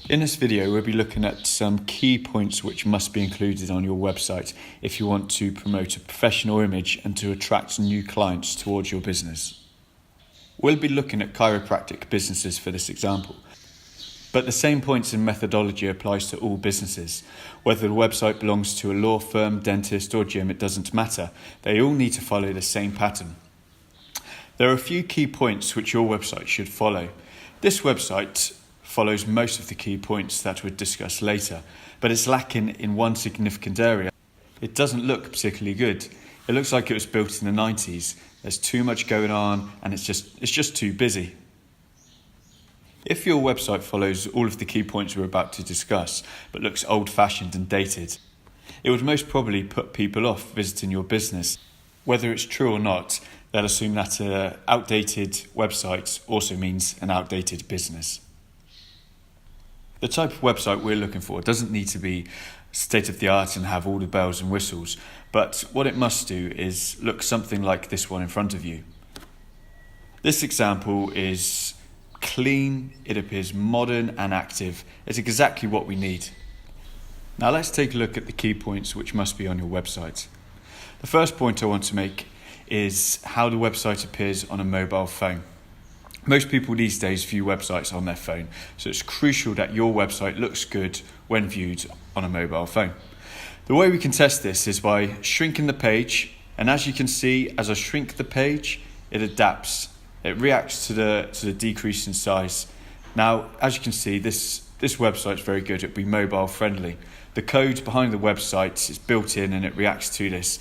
In this video, we'll be looking at some key points which must be included on your website if you want to promote a professional image and to attract new clients towards your business. We'll be looking at chiropractic businesses for this example, but the same points and methodology applies to all businesses. Whether the website belongs to a law firm, dentist or gym, it doesn't matter. They all need to follow the same pattern. There are a few key points which your website should follow. This website follows most of the key points that we'll discuss later, but it's lacking in one significant area. It doesn't look particularly good. It looks like it was built in the 90s. There's too much going on and it's just too busy. If your website follows all of the key points we're about to discuss, but looks old-fashioned and dated, it would most probably put people off visiting your business. Whether it's true or not, they'll assume that an outdated website also means an outdated business. The type of website we're looking for doesn't need to be state-of-the-art and have all the bells and whistles, but what it must do is look something like this one in front of you. This example is clean, it appears modern and active. It's exactly what we need. Now let's take a look at the key points which must be on your website. The first point I want to make is how the website appears on a mobile phone. Most people these days view websites on their phone, so it's crucial that your website looks good when viewed on a mobile phone. The way we can test this is by shrinking the page, and as you can see, as I shrink the page, it adapts. It reacts to the decrease in size. Now, as you can see, this website is very good. It'll be mobile friendly. The code behind the website is built in and it reacts to this.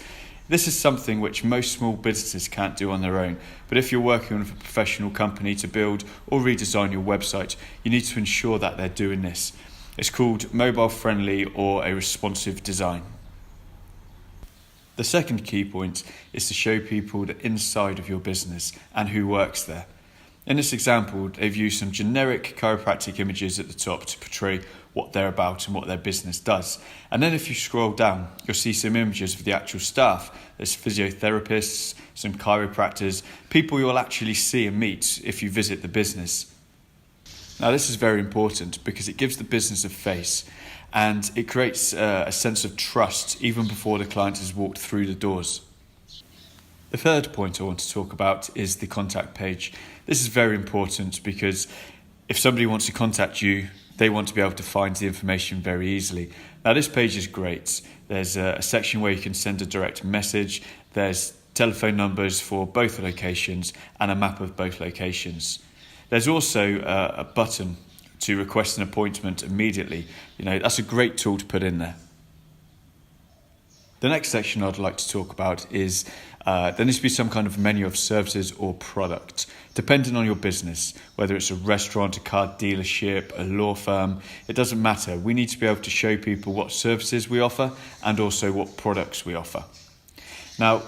This is something which most small businesses can't do on their own, but if you're working with a professional company to build or redesign your website, you need to ensure that they're doing this. It's called mobile friendly or a responsive design. The second key point is to show people the inside of your business and who works there. In this example, they've used some generic chiropractic images at the top to portray what they're about and what their business does. And then if you scroll down, you'll see some images of the actual staff. There's physiotherapists, some chiropractors, people you'll actually see and meet if you visit the business. Now this is very important because it gives the business a face and it creates a sense of trust even before the client has walked through the doors. The third point I want to talk about is the contact page. This is very important because if somebody wants to contact you, they want to be able to find the information very easily. Now this page is great. There's a section where you can send a direct message. There's telephone numbers for both locations and a map of both locations. There's also a button to request an appointment immediately. That's a great tool to put in there. The next section I'd like to talk about is there needs to be some kind of menu of services or product, depending on your business, whether it's a restaurant, a car dealership, a law firm, it doesn't matter. We need to be able to show people what services we offer and also what products we offer. Now,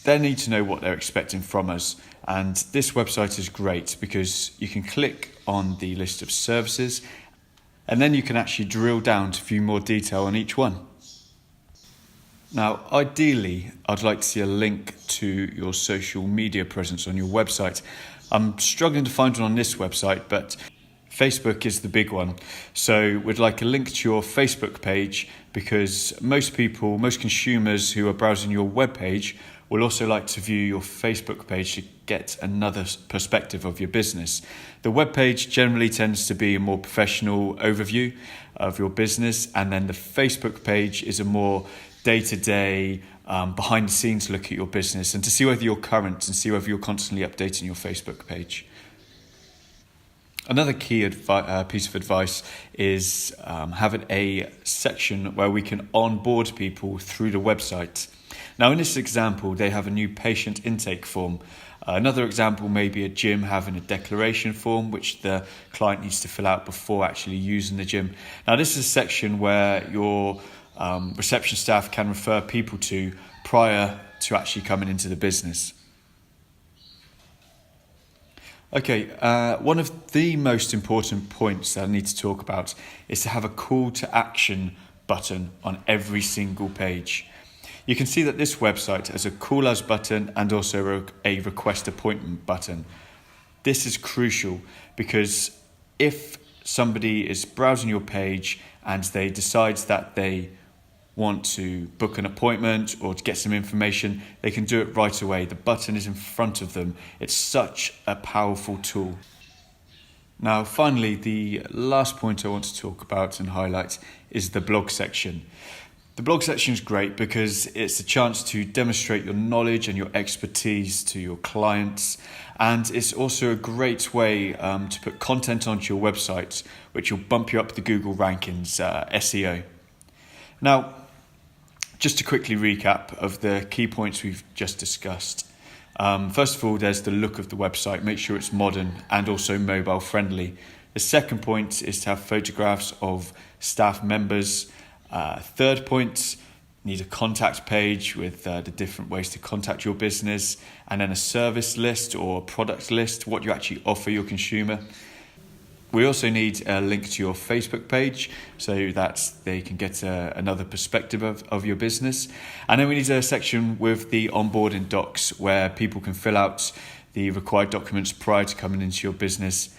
they need to know what they're expecting from us, and this website is great because you can click on the list of services and then you can actually drill down to view more detail on each one. Now, ideally, I'd like to see a link to your social media presence on your website. I'm struggling to find one on this website, but Facebook is the big one. So we'd like a link to your Facebook page because most consumers who are browsing your web page will also like to view your Facebook page to get another perspective of your business. The web page generally tends to be a more professional overview of your business, and then the Facebook page is a more day-to-day, behind-the-scenes look at your business and to see whether you're current and see whether you're constantly updating your Facebook page. Another key piece of advice is having a section where we can onboard people through the website. Now in this example, they have a new patient intake form. Another example may be a gym having a declaration form which the client needs to fill out before actually using the gym. Now this is a section where your reception staff can refer people to prior to actually coming into the business. Okay, one of the most important points that I need to talk about is to have a call to action button on every single page. You can see that this website has a call us button and also a request appointment button. This is crucial because if somebody is browsing your page and they decide that they want to book an appointment or to get some information, they can do it right away. The button is in front of them. It's such a powerful tool. Now, finally, the last point I want to talk about and highlight is the blog section. The blog section is great because it's a chance to demonstrate your knowledge and your expertise to your clients, and it's also a great way to put content onto your website, which will bump you up the Google rankings, SEO. Now, just to quickly recap of the key points we've just discussed. First of all, there's the look of the website. Make sure it's modern and also mobile friendly. The second point is to have photographs of staff members. Third point, need a contact page with the different ways to contact your business, and then a service list or a product list, what you actually offer your consumer. We also need a link to your Facebook page so that they can get another perspective of your business. And then we need a section with the onboarding docs where people can fill out the required documents prior to coming into your business.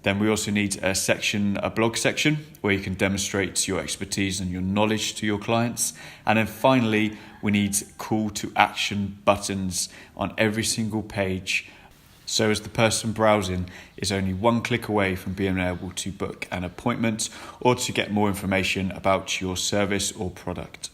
Then we also need a blog section where you can demonstrate your expertise and your knowledge to your clients. And then finally, we need call to action buttons on every single page, so as the person browsing is only one click away from being able to book an appointment or to get more information about your service or product.